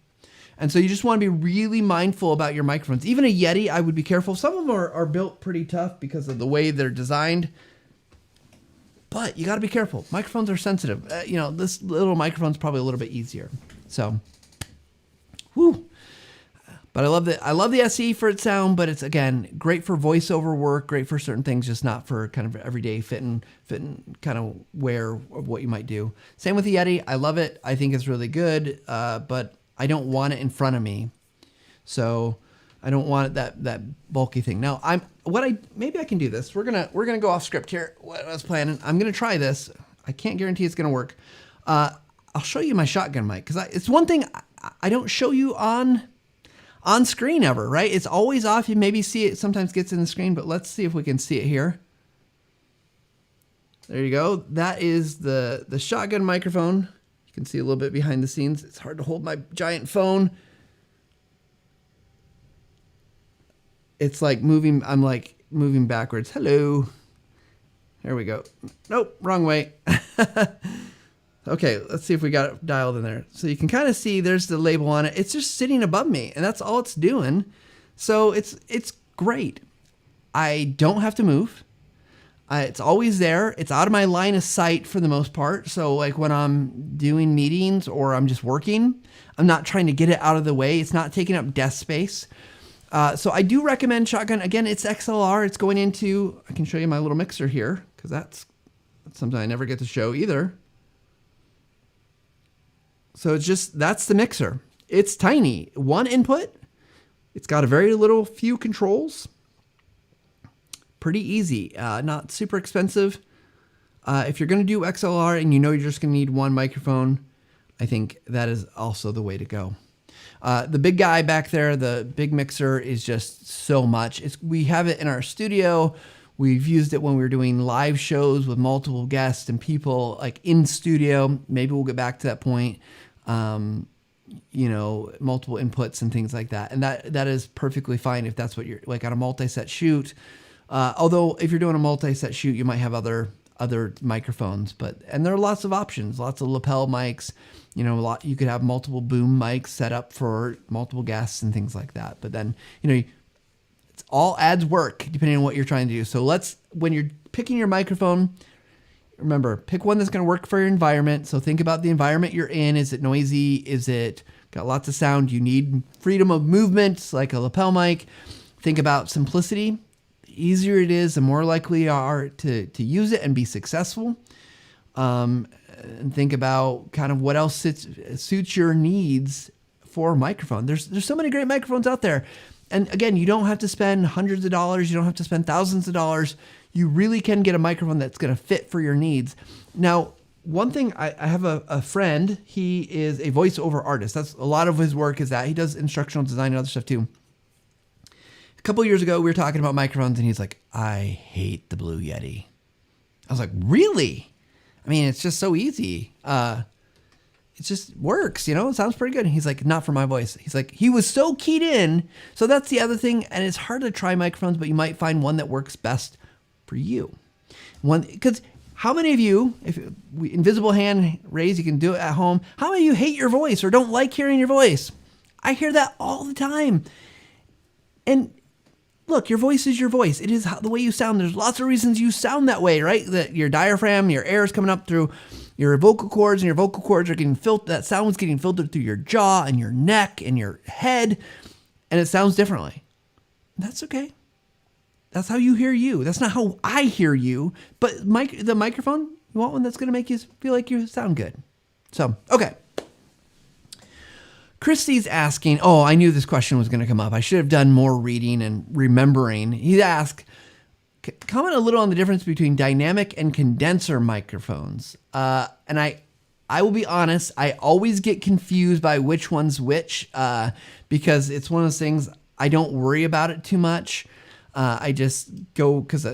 And so you just want to be really mindful about your microphones. Even a Yeti, I would be careful. Some of them are built pretty tough because of the way they're designed. But you got to be careful. Microphones are sensitive. This little microphone's probably a little bit easier. So, whew. But I love the SE for its sound, but it's, again, great for voiceover work, great for certain things, just not for kind of everyday fitting kind of wear of what you might do. Same with the Yeti. I love it. I think it's really good, but I don't want it in front of me. So I don't want that bulky thing. Now, maybe I can do this. We're gonna go off script here. What I was planning. I'm gonna try this. I can't guarantee it's gonna work. I'll show you my shotgun mic, because it's one thing I don't show you on screen ever, right? It's always off. You maybe see it sometimes gets in the screen, but let's see if we can see it here. There you go. That is the shotgun microphone. You can see a little bit behind the scenes. It's hard to hold my giant phone. It's like moving, I'm like moving backwards. Hello. There we go. Nope, wrong way. Okay, let's see if we got it dialed in there. So you can kind of see there's the label on it. It's just sitting above me, and that's all it's doing. So it's great. I don't have to move. It's always there. It's out of my line of sight for the most part. So like when I'm doing meetings or I'm just working, I'm not trying to get it out of the way. It's not taking up desk space. So I do recommend shotgun. Again, it's XLR. It's going into, I can show you my little mixer here, because that's something I never get to show either. So that's the mixer. It's tiny. One input. It's got a very few controls. Pretty easy. Not super expensive. If you're going to do XLR and you know you're just going to need one microphone, I think that is also the way to go. The big guy back there, the big mixer, is just so much. We have it in our studio. We've used it when we were doing live shows with multiple guests and people like in studio. Maybe we'll get back to that point. Multiple inputs and things like that. And that is perfectly fine if that's what you're like on a multi-set shoot. Although if you're doing a multi-set shoot, you might have other other microphones, and there are lots of options, lots of lapel mics. You could have multiple boom mics set up for multiple guests and things like that. But then, it's all adds work depending on what you're trying to do. So when you're picking your microphone, remember, pick one that's going to work for your environment. So think about the environment you're in. Is it noisy? Is it got lots of sound? You need freedom of movement, like a lapel mic. Think about simplicity. The easier it is, the more likely you are to use it and be successful. And think about kind of what else suits your needs for a microphone. There's so many great microphones out there. And again, you don't have to spend hundreds of dollars. You don't have to spend thousands of dollars. You really can get a microphone that's going to fit for your needs. Now, one thing, I have a friend. He is a voiceover artist. That's a lot of his work is that. He does instructional design and other stuff too. A couple of years ago, we were talking about microphones, and he's like, I hate the Blue Yeti. I was like, really? I mean, it's just so easy. It just works, it sounds pretty good. And he's like, not for my voice. He's like, he was so keyed in. So that's the other thing. And it's hard to try microphones, but you might find one that works best for you. Because how many of you, invisible hand raise, you can do it at home. How many of you hate your voice or don't like hearing your voice? I hear that all the time. And look, your voice is your voice. It is the way you sound. There's lots of reasons you sound that way, right? That your diaphragm, your air is coming up through your vocal cords, and your vocal cords are getting filtered. That sound's getting filtered through your jaw and your neck and your head, and it sounds differently. That's okay. That's how you hear you. That's not how I hear you. But the microphone, you want one that's going to make you feel like you sound good. So, okay. Christy's asking, I knew this question was going to come up. I should have done more reading and remembering. He asked, comment a little on the difference between dynamic and condenser microphones. And I will be honest, I always get confused by which one's which because it's one of those things, I don't worry about it too much. I just go because,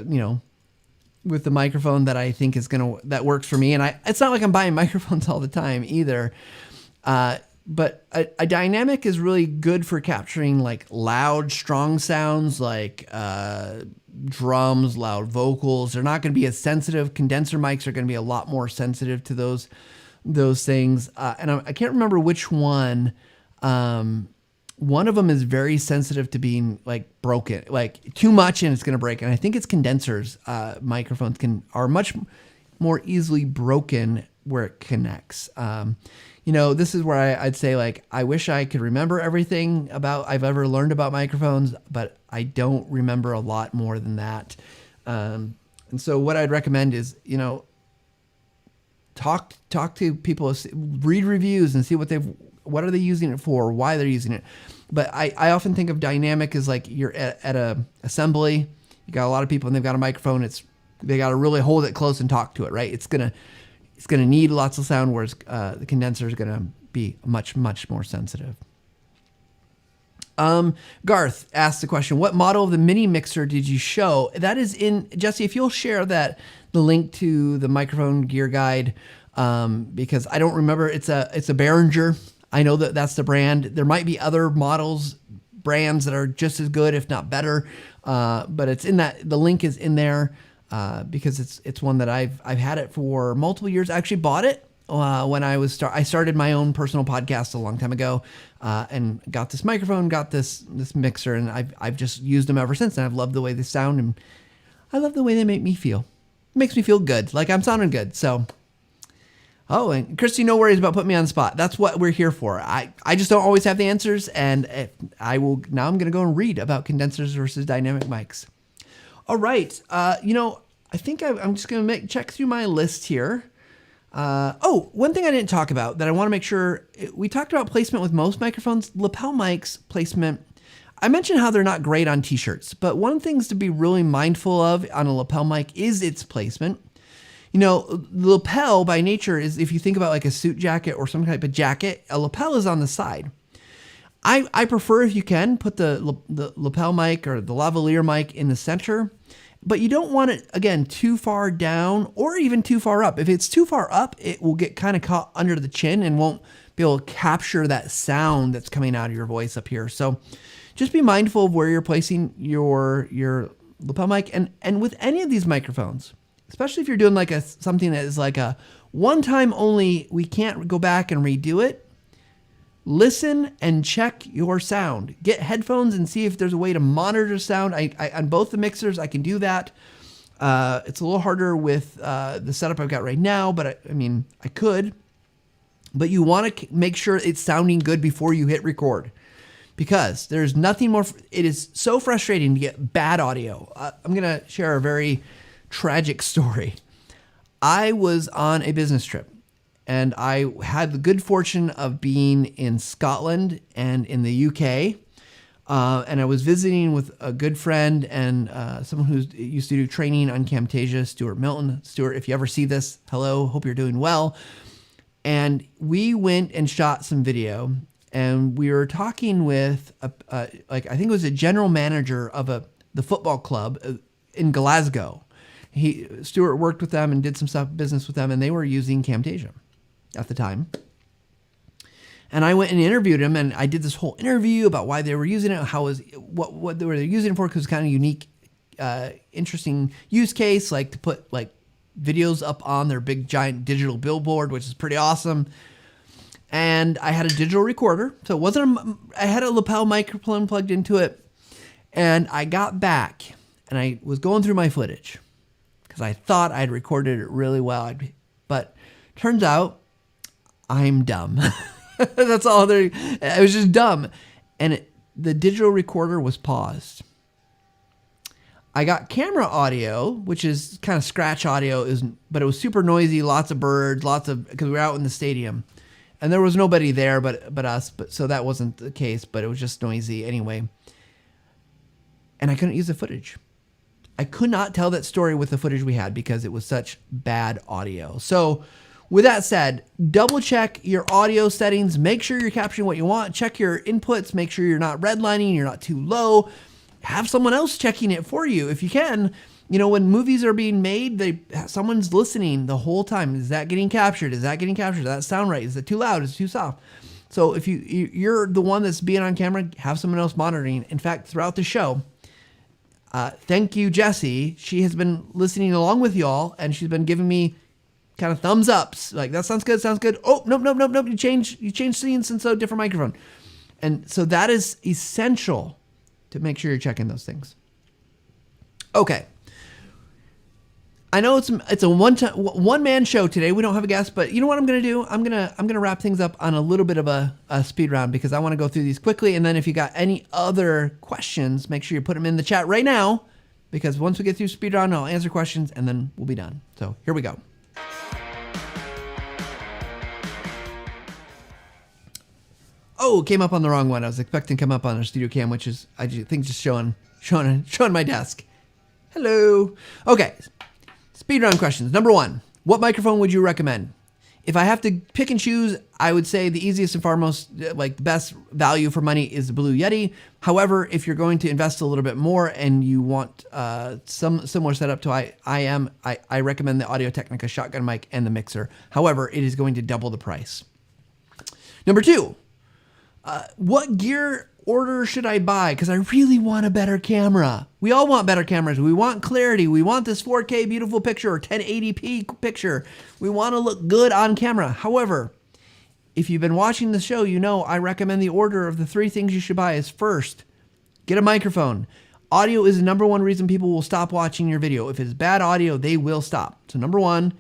with the microphone that I think that works for me. And it's not like I'm buying microphones all the time either. But a dynamic is really good for capturing like loud, strong sounds like drums, loud vocals. They're not going to be as sensitive. Condenser mics are going to be a lot more sensitive to those things. And I can't remember which one. One of them is very sensitive to being like broken, like too much and it's going to break. And I think it's condensers. Microphones are much more easily broken where it connects. This is where I'd say, like, I wish I could remember everything I've ever learned about microphones, but I don't remember a lot more than that. And so what I'd recommend is, talk to people, read reviews and see what are they using it for, why they're using it. But I often think of dynamic as like you're at a assembly, you got a lot of people and they've got a microphone. They got to really hold it close and talk to it, right? It's going to need lots of sound, whereas the condenser is going to be much, much more sensitive. Garth asked the question, what model of the mini mixer did you show? That is Jesse, if you'll share the link to the microphone gear guide, because I don't remember. It's a Behringer. I know that's the brand. There might be other brands that are just as good, if not better. But it's in the link is in there. Because it's one that I've had it for multiple years. I actually bought it when I started my own personal podcast a long time ago, and got this microphone, got this mixer, and I've just used them ever since. And I've loved the way they sound, and I love the way they make me feel. It makes me feel good, like I'm sounding good. So, and Christy, no worries about putting me on the spot. That's what we're here for. I just don't always have the answers, and I'm going to go and read about condensers versus dynamic mics. All right. I think I'm just going to check through my list here. One thing I didn't talk about that I want to make sure, we talked about placement with most microphones. Lapel mics placement, I mentioned how they're not great on t-shirts, but one of the things to be really mindful of on a lapel mic is its placement. The lapel by nature is, if you think about like a suit jacket or some type of jacket, a lapel is on the side. I prefer, if you can, put the lapel mic or the lavalier mic in the center, but you don't want it, again, too far down or even too far up. If it's too far up, it will get kind of caught under the chin and won't be able to capture that sound that's coming out of your voice up here. So just be mindful of where you're placing your lapel mic. And with any of these microphones, especially if you're doing like something that is like a one time only, we can't go back and redo it. Listen and check your sound. Get headphones and see if there's a way to monitor sound. I on both the mixers, I can do that. It's a little harder with the setup I've got right now, but I mean, I could. But you want to make sure it's sounding good before you hit record, because there's nothing more. It is so frustrating to get bad audio. I'm going to share a very tragic story. I was on a business trip, and I had the good fortune of being in Scotland and in the UK. And I was visiting with a good friend and someone who used to do training on Camtasia, Stuart Milton. Stuart, if you ever see this, hello, hope you're doing well. And we went and shot some video, and we were talking with I think it was a general manager of the football club in Glasgow. Stuart worked with them and did some business with them, and they were using Camtasia at the time. And I went and interviewed him, and I did this whole interview about why they were using it, what they were using it for, because it's kind of unique, interesting use case, like to put like videos up on their big giant digital billboard, which is pretty awesome. And I had a digital recorder, so it wasn't I had a lapel microphone plugged into it, and I got back and I was going through my footage because I thought I'd recorded it really well, but turns out I'm dumb. That's all there. I was just dumb. And the digital recorder was paused. I got camera audio, which is kind of scratch audio, but it was super noisy, lots of birds, because we were out in the stadium. And there was nobody there but us, so that wasn't the case, but it was just noisy anyway. And I couldn't use the footage. I could not tell that story with the footage we had because it was such bad audio. So with that said, double check your audio settings. Make sure you're capturing what you want. Check your inputs. Make sure you're not redlining. You're not too low. Have someone else checking it for you if you can. You know, when movies are being made, someone's listening the whole time. Is that getting captured? Is that getting captured? Does that sound right? Is it too loud? Is it too soft? So if you're the one that's being on camera, have someone else monitoring. In fact, throughout the show, thank you, Jessie. She has been listening along with y'all, and she's been giving me kind of thumbs ups, like that sounds good, sounds good. Oh, nope. You change scenes, and so different microphone. And so that is essential to make sure you're checking those things. Okay. I know it's a one man show today. We don't have a guest, but you know what I'm going to do? I'm going to wrap things up on a little bit of a speed round because I want to go through these quickly. And then if you got any other questions, make sure you put them in the chat right now, because once we get through speed round, I'll answer questions and then we'll be done. So here we go. Oh, it came up on the wrong one. I was expecting to come up on our studio cam, which is, I think, just showing my desk. Hello. Okay. Speed round questions. Number 1, what microphone would you recommend? If I have to pick and choose, I would say the easiest and foremost, like the best value for money is the Blue Yeti. However, if you're going to invest a little bit more and you want some similar setup to I recommend the Audio-Technica shotgun mic and the mixer. However, it is going to double the price. Number 2, what gear order should I buy? Because I really want a better camera. We all want better cameras. We want clarity. We want this 4K beautiful picture or 1080p picture. We want to look good on camera. However, if you've been watching the show, you know I recommend the order of the 3 things you should buy is first, get a microphone. Audio is the number 1 reason people will stop watching your video. If it's bad audio, they will stop. So number 1,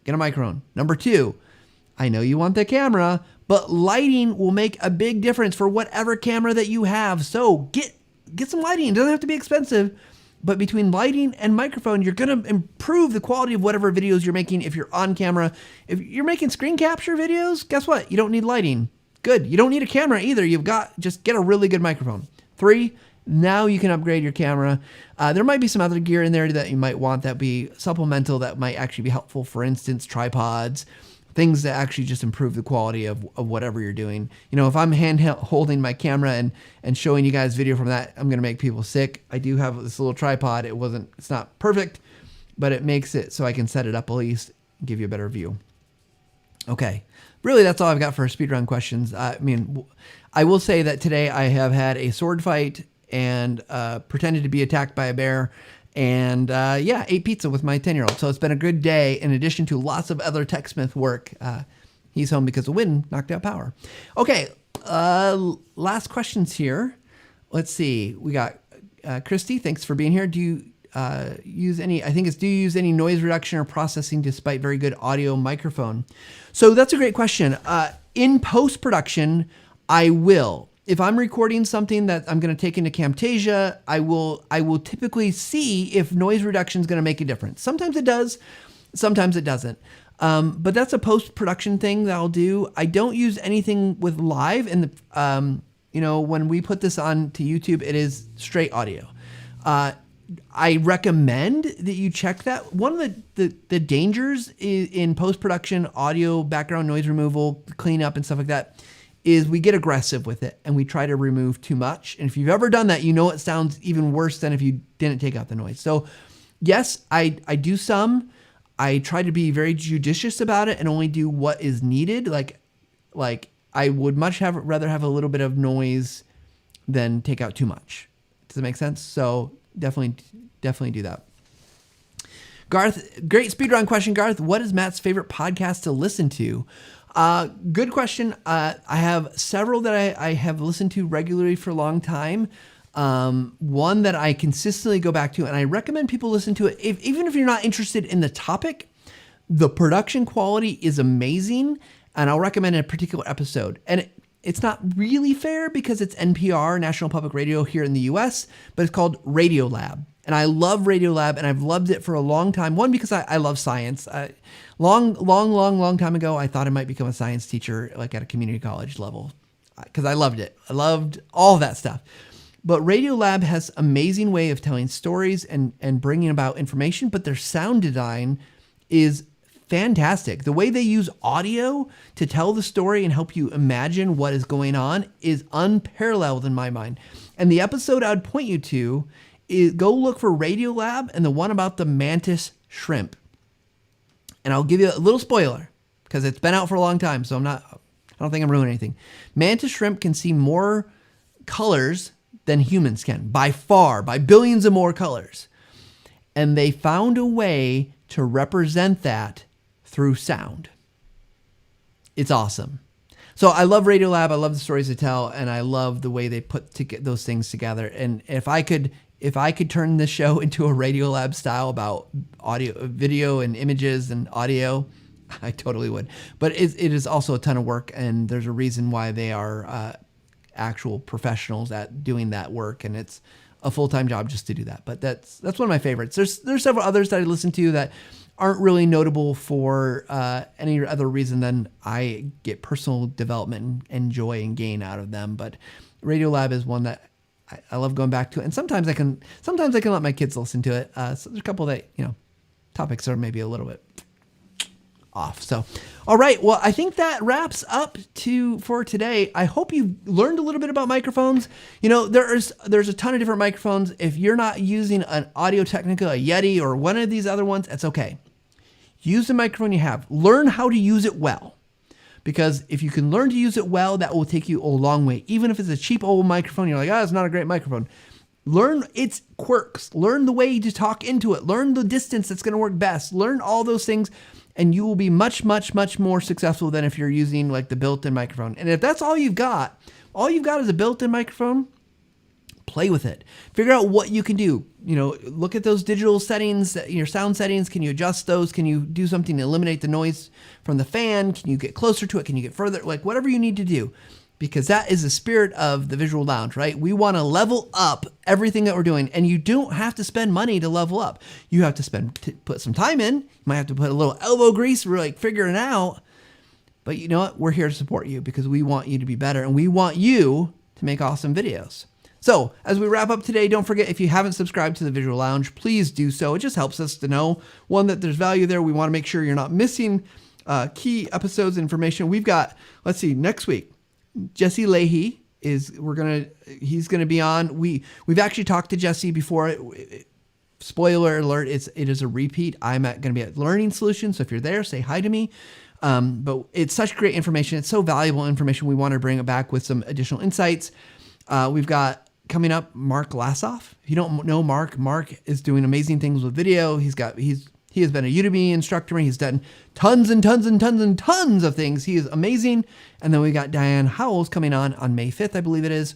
get a microphone. Number 2, I know you want the camera, but lighting will make a big difference for whatever camera that you have. So get some lighting. It doesn't have to be expensive, but between lighting and microphone, you're going to improve the quality of whatever videos you're making if you're on camera. If you're making screen capture videos, guess what? You don't need lighting. Good. You don't need a camera either. Just get a really good microphone. 3, now you can upgrade your camera. There might be some other gear in there that you might want that be supplemental that might actually be helpful. For instance, tripods. Things that actually just improve the quality of whatever you're doing. You know, if I'm holding my camera and showing you guys video from that, I'm going to make people sick. I do have this little tripod. It's not perfect, but it makes it so I can set it up at least, give you a better view. Okay. Really, that's all I've got for speed round questions. I mean, I will say that today I have had a sword fight and pretended to be attacked by a bear And ate pizza with my 10-year-old. So it's been a good day in addition to lots of other TechSmith work. He's home because the wind knocked out power. Okay, last questions here. Let's see. We got Christy. Thanks for being here. Do you use any noise reduction or processing despite very good audio microphone? So that's a great question. In post-production, I will. If I'm recording something that I'm going to take into Camtasia, I will typically see if noise reduction is going to make a difference. Sometimes it does, sometimes it doesn't. But that's a post-production thing that I'll do. I don't use anything with live. And when we put this on to YouTube, it is straight audio. I recommend that you check that. One of the dangers in post-production audio, background noise removal, cleanup and stuff like that, is we get aggressive with it and we try to remove too much. And if you've ever done that, it sounds even worse than if you didn't take out the noise. So yes, I do some. I try to be very judicious about it and only do what is needed. Like I would rather have a little bit of noise than take out too much. Does that make sense? So definitely do that. Garth, great speedrun question, Garth. What is Matt's favorite podcast to listen to? Good question. I have several that I have listened to regularly for a long time. One that I consistently go back to, and I recommend people listen to it. Even if you're not interested in the topic, the production quality is amazing, and I'll recommend a particular episode. And it's not really fair because it's NPR, National Public Radio here in the US, but it's called Radiolab. And I love Radiolab, and I've loved it for a long time. One, because I love science. Long time ago, I thought I might become a science teacher, like at a community college level, because I loved it. I loved all of that stuff. But Radiolab has amazing way of telling stories and bringing about information, but their sound design is fantastic. The way they use audio to tell the story and help you imagine what is going on is unparalleled in my mind. And the episode I would point you to is go look for Radiolab and the one about the mantis shrimp. And I'll give you a little spoiler because it's been out for a long time, so I don't think I'm ruining anything. Mantis shrimp can see more colors than humans can, by far, by billions of more colors. And they found a way to represent that through sound. It's awesome. So I love Radiolab. I love the stories they tell, and I love the way they put those things together. And if I could turn this show into a Radiolab style about audio, video, and images and audio, I totally would. But it is also a ton of work, and there's a reason why they are actual professionals at doing that work, and it's a full-time job just to do that. But that's one of my favorites. There's several others that I listen to that aren't really notable for any other reason than I get personal development and joy and gain out of them. But Radiolab is one that I love going back to it. And sometimes I can let my kids listen to it. So there's a couple that, topics are maybe a little bit off. So, all right. Well, I think that wraps up for today. I hope you learned a little bit about microphones. There's a ton of different microphones. If you're not using an Audio-Technica, a Yeti, or one of these other ones, that's okay. Use the microphone you have. Learn how to use it well. Because if you can learn to use it well, that will take you a long way. Even if it's a cheap old microphone, you're like, it's not a great microphone. Learn its quirks. Learn the way to talk into it. Learn the distance that's going to work best. Learn all those things, and you will be much, much, much more successful than if you're using like the built-in microphone. And if that's all you've got is a built-in microphone, play with it. Figure out what you can do. Look at those digital settings, your sound settings. Can you adjust those? Can you do something to eliminate the noise from the fan? Can you get closer to it? Can you get further? Like whatever you need to do, because that is the spirit of the Visual Lounge, right? We want to level up everything that we're doing, and you don't have to spend money to level up. You have to put some time in. You might have to put a little elbow grease, really figuring it out. But you know what? We're here to support you because we want you to be better, and we want you to make awesome videos. So as we wrap up today, don't forget, if you haven't subscribed to the Visual Lounge, please do so. It just helps us to know, one, that there's value there. We want to make sure you're not missing key episodes and information. We've got, next week, Jesse Leahy he's going to be on. We've actually talked to Jesse before. Spoiler alert, it is a repeat. I'm going to be at Learning Solutions. So if you're there, say hi to me. But it's such great information. It's so valuable information. We want to bring it back with some additional insights. We've got coming up, Mark Lassoff. If you don't know Mark is doing amazing things with video. He has been a Udemy instructor. He's done tons and tons and tons and tons of things. He is amazing. And then we got Diane Howells coming on May 5th, I believe it is.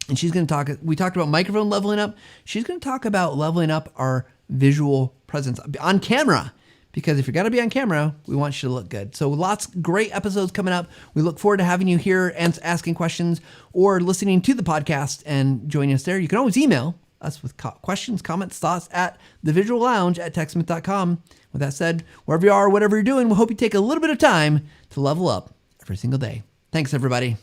And she's going to we talked about microphone leveling up. She's going to talk about leveling up our visual presence on camera. Because if you're going to be on camera, we want you to look good. So lots great episodes coming up. We look forward to having you here and asking questions or listening to the podcast and joining us there. You can always email us with questions, comments, thoughts at thevisuallounge@techsmith.com. With that said, wherever you are, whatever you're doing, we hope you take a little bit of time to level up every single day. Thanks, everybody.